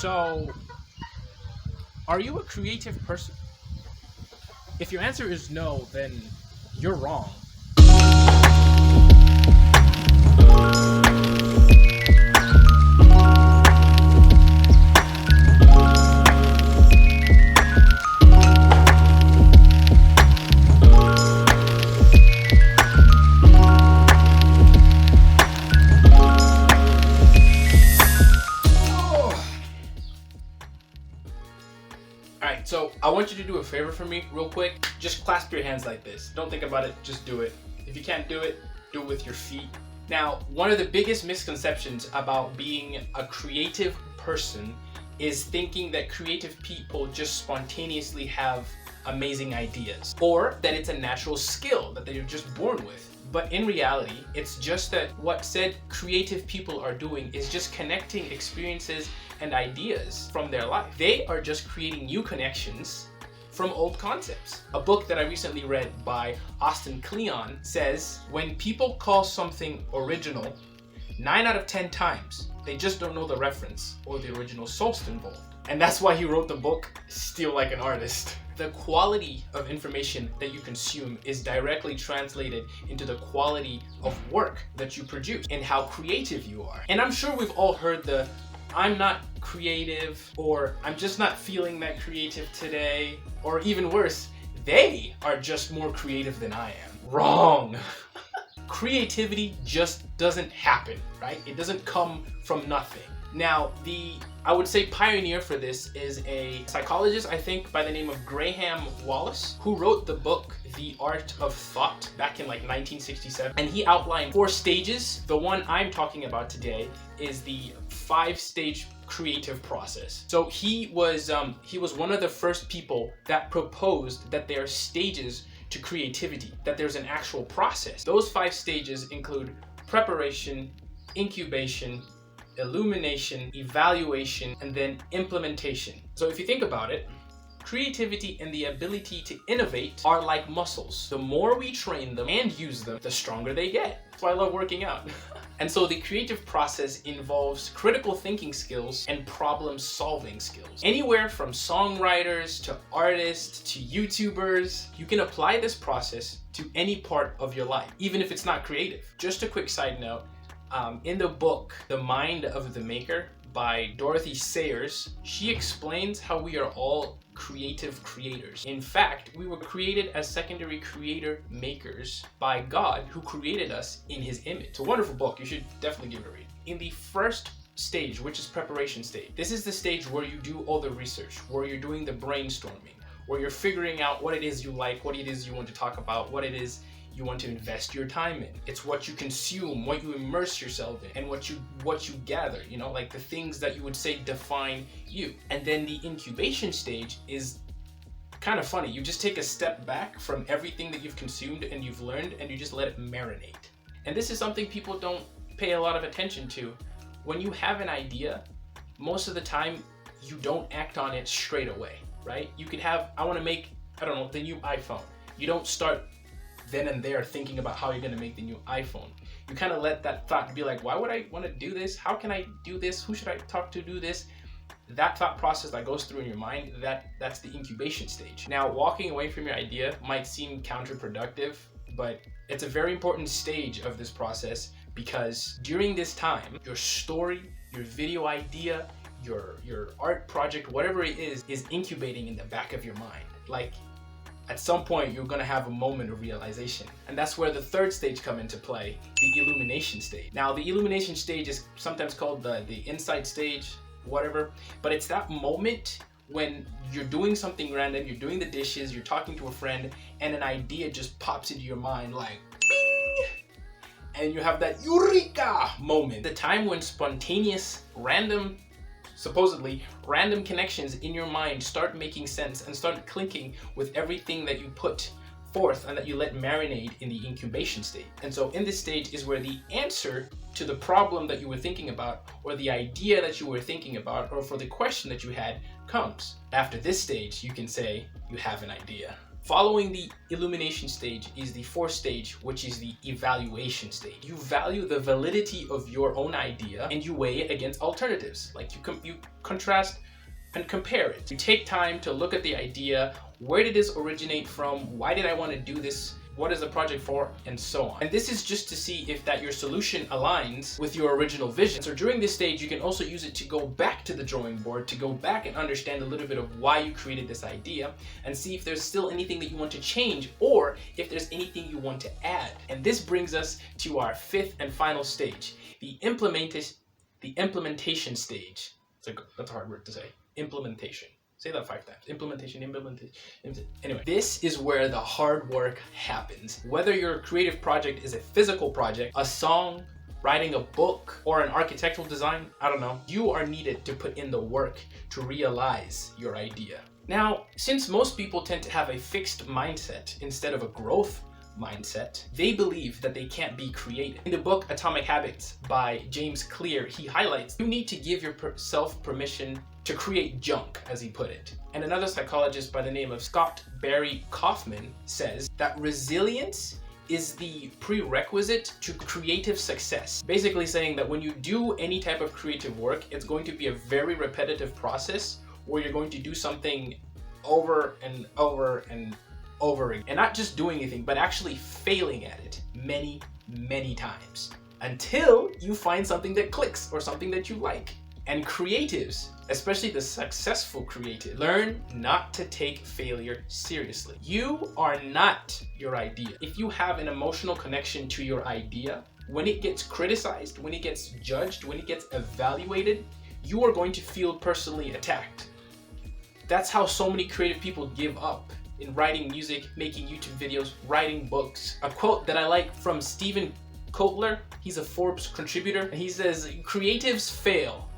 So, are you a creative person? If your answer is no, then you're wrong. Alright, so I want you to do a favor for me real quick. Just clasp your hands like this. Don't think about it, just do it. If you can't do it with your feet. Now, one of the biggest misconceptions about being a creative person is thinking that creative people just spontaneously have amazing ideas, or that it's a natural skill that they're just born with. But in reality, it's just that what said creative people are doing is just connecting experiences and ideas from their life. They are just creating new connections from old concepts. A book that I recently read by Austin Kleon says, when people call something original, 9 out of 10 times, they just don't know the reference or the original source involved. And that's why he wrote the book, Steal Like an Artist. The quality of information that you consume is directly translated into the quality of work that you produce and how creative you are. And I'm sure we've all heard the, I'm not creative, or I'm just not feeling that creative today, or even worse, they are just more creative than I am. Wrong. Creativity just doesn't happen, right? It doesn't come from nothing. Now, I would say pioneer for this is a psychologist, I think, by the name of Graham Wallace, who wrote the book, The Art of Thought, back in like 1967. And he outlined 4 stages. The one I'm talking about today is the 5-stage creative process. So he was one of the first people that proposed that there are stages to creativity, that there's an actual process. Those 5 stages include preparation, incubation, illumination, evaluation, and then implementation. So if you think about it, creativity and the ability to innovate are like muscles. The more we train them and use them, the stronger they get. That's why I love working out. And so the creative process involves critical thinking skills and problem solving skills. Anywhere from songwriters to artists to YouTubers, you can apply this process to any part of your life, even if it's not creative. Just a quick side note, in the book, The Mind of the Maker by Dorothy Sayers, she explains how we are all creative creators. In fact, we were created as secondary creator makers by God, who created us in his image. It's a wonderful book. You should definitely give it a read. In the first stage, which is preparation stage, this is the stage where you do all the research, where you're doing the brainstorming, where you're figuring out what it is you like, what it is you want to talk about, what it is you want to invest your time in. It's what you consume, what you immerse yourself in, and what you gather, you know, like the things that you would say define you. And then the incubation stage is kind of funny. You just take a step back from everything that you've consumed and you've learned, and you just let it marinate. And this is something people don't pay a lot of attention to. When you have an idea, most of the time you don't act on it straight away, right? You could have, I want to make, I don't know, the new iPhone. You don't start then and there thinking about how you're going to make the new iPhone. You kind of let that thought be like, why would I want to do this? How can I do this? Who should I talk to do this? That thought process that goes through in your mind, that's the incubation stage. Now, walking away from your idea might seem counterproductive, but it's a very important stage of this process, because during this time, your story, your video idea, your art project, whatever it is incubating in the back of your mind. Like, at some point, you're gonna have a moment of realization. And that's where the 3rd stage come into play, the illumination stage. Now, the illumination stage is sometimes called the insight stage, whatever, but it's that moment when you're doing something random, you're doing the dishes, you're talking to a friend, and an idea just pops into your mind like, bing! And you have that eureka moment. The time when spontaneous, supposedly random connections in your mind start making sense and start clinking with everything that you put forth and that you let marinate in the incubation state. And so in this stage is where the answer to the problem that you were thinking about, or the idea that you were thinking about, or for the question that you had comes. After this stage, you can say you have an idea. Following the illumination stage is the fourth stage, which is the evaluation stage. You value the validity of your own idea and you weigh it against alternatives. Like you contrast and compare it. You take time to look at the idea. Where did this originate from? Why did I want to do this? What is the project for? And so on. And this is just to see if that your solution aligns with your original vision. So during this stage, you can also use it to go back to the drawing board, to go back and understand a little bit of why you created this idea and see if there's still anything that you want to change or if there's anything you want to add. And this brings us to our fifth and final stage, the implementation stage. That's a hard word to say. Implementation. Say that 5 times. Implementation. Anyway, this is where the hard work happens. Whether your creative project is a physical project, a song, writing a book, or an architectural design, I don't know, you are needed to put in the work to realize your idea. Now, since most people tend to have a fixed mindset instead of a growth mindset, they believe that they can't be creative. In the book Atomic Habits by James Clear, he highlights you need to give yourself permission to create junk, as he put it. And another psychologist by the name of Scott Barry Kaufman says that resilience is the prerequisite to creative success. Basically saying that when you do any type of creative work, it's going to be a very repetitive process where you're going to do something over and over and over again. And not just doing anything, but actually failing at it many, many times until you find something that clicks or something that you like. And creatives, especially the successful creative, learn not to take failure seriously. You are not your idea. If you have an emotional connection to your idea, when it gets criticized, when it gets judged, when it gets evaluated, you are going to feel personally attacked. That's how so many creative people give up in writing music, making YouTube videos, writing books. A quote that I like from Stephen Kotler, he's a Forbes contributor, and he says, "Creatives fail,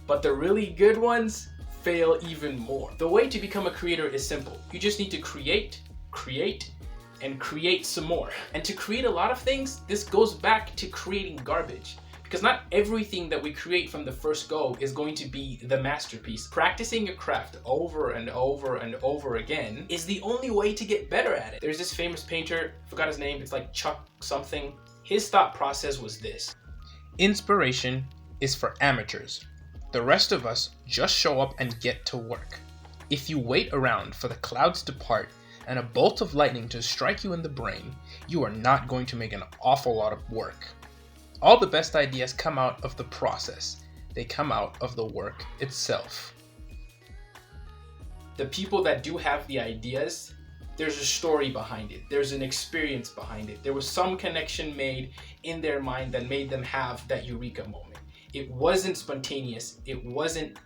but the really good ones fail even more." The way to become a creator is simple. You just need to create, and create some more. And to create a lot of things, this goes back to creating garbage. Because not everything that we create from the first go is going to be the masterpiece. Practicing your craft over and over and over again is the only way to get better at it. There's this famous painter, I forgot his name, it's like Chuck something. His thought process was this: inspiration is for amateurs. The rest of us just show up and get to work. If you wait around for the clouds to part and a bolt of lightning to strike you in the brain, you are not going to make an awful lot of work. All the best ideas come out of the process. They come out of the work itself. The people that do have the ideas, there's a story behind it. There's an experience behind it. There was some connection made in their mind that made them have that eureka moment. It wasn't spontaneous. It wasn't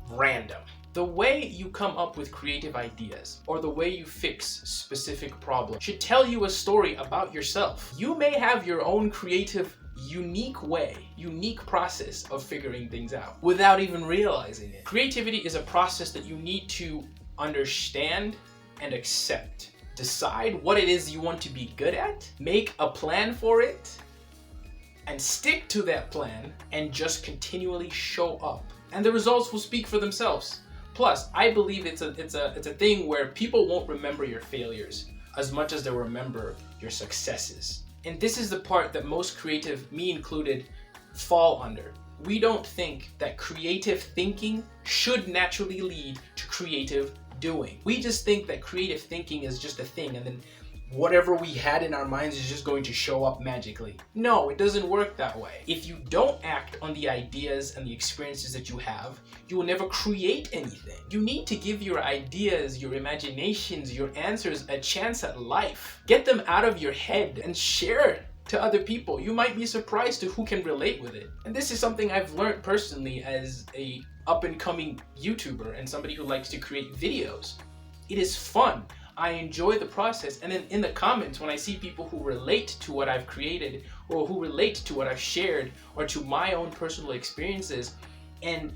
random. The way you come up with creative ideas or the way you fix specific problems should tell you a story about yourself. You may have your own creative, unique way, unique process of figuring things out without even realizing it. Creativity is a process that you need to understand and accept. Decide what it is you want to be good at, make a plan for it, and stick to that plan and just continually show up. And the results will speak for themselves. Plus, I believe it's a thing where people won't remember your failures as much as they'll remember your successes. And this is the part that most creative, me included, fall under. We don't think that creative thinking should naturally lead to creative doing. We just think that creative thinking is just a thing and then whatever we had in our minds is just going to show up magically. No, it doesn't work that way. If you don't act on the ideas and the experiences that you have, you will never create anything. You need to give your ideas, your imaginations, your answers a chance at life. Get them out of your head and share it to other people. You might be surprised to who can relate with it. And this is something I've learned personally as a up-and-coming YouTuber and somebody who likes to create videos. It is fun. I enjoy the process, and then in the comments when I see people who relate to what I've created or who relate to what I've shared or to my own personal experiences, and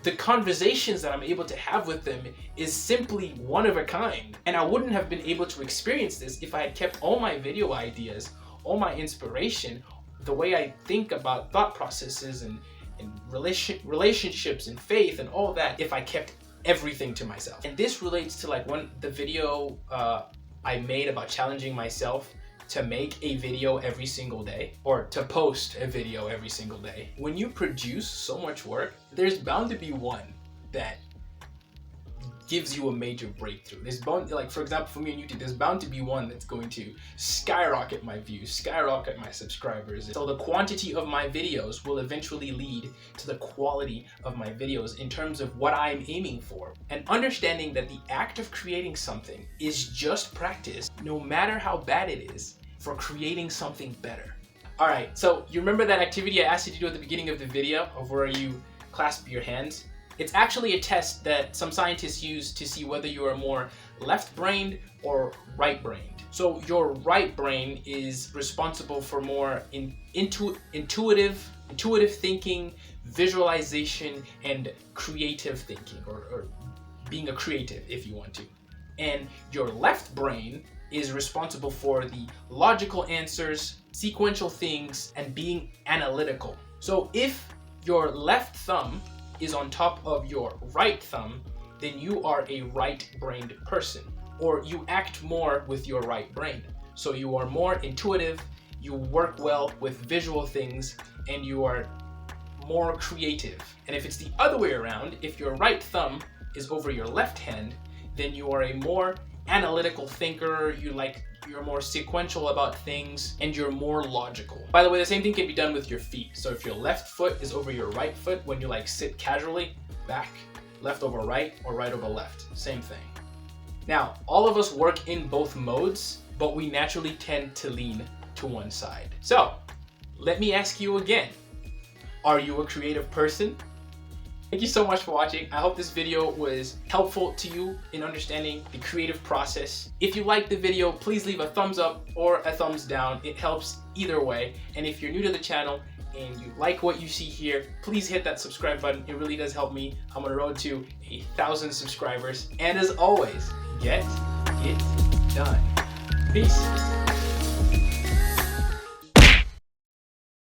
the conversations that I'm able to have with them is simply one of a kind. And I wouldn't have been able to experience this if I had kept all my video ideas, all my inspiration, the way I think about thought processes and relationships and faith and all that, if I kept everything to myself. And this relates to like the video I made about challenging myself to make a video every single day, or to post a video every single day. When you produce so much work, there's bound to be one that gives you a major breakthrough. There's bound, like for example, for me on YouTube, there's bound to be one that's going to skyrocket my views, skyrocket my subscribers. So the quantity of my videos will eventually lead to the quality of my videos in terms of what I'm aiming for. And understanding that the act of creating something is just practice, no matter how bad it is, for creating something better. All right, so you remember that activity I asked you to do at the beginning of the video of where you clasp your hands? It's actually a test that some scientists use to see whether you are more left-brained or right-brained. So your right brain is responsible for more intuitive thinking, visualization, and creative thinking, or being a creative if you want to. And your left brain is responsible for the logical answers, sequential things, and being analytical. So if your left thumb is on top of your right thumb, then you are a right-brained person, or you act more with your right brain. So you are more intuitive, you work well with visual things, and you are more creative. And if it's the other way around, if your right thumb is over your left hand, then you are a more analytical thinker, you're more sequential about things, and you're more logical. By the way, the same thing can be done with your feet. So if your left foot is over your right foot, when you sit casually, back, left over right, or right over left, same thing. Now, all of us work in both modes, but we naturally tend to lean to one side. So, let me ask you again, are you a creative person? Thank you so much for watching. I hope this video was helpful to you in understanding the creative process. If you liked the video, please leave a thumbs up or a thumbs down. It helps either way. And if you're new to the channel and you like what you see here, please hit that subscribe button. It really does help me. I'm on the road to 1,000 subscribers. And as always, get it done. Peace.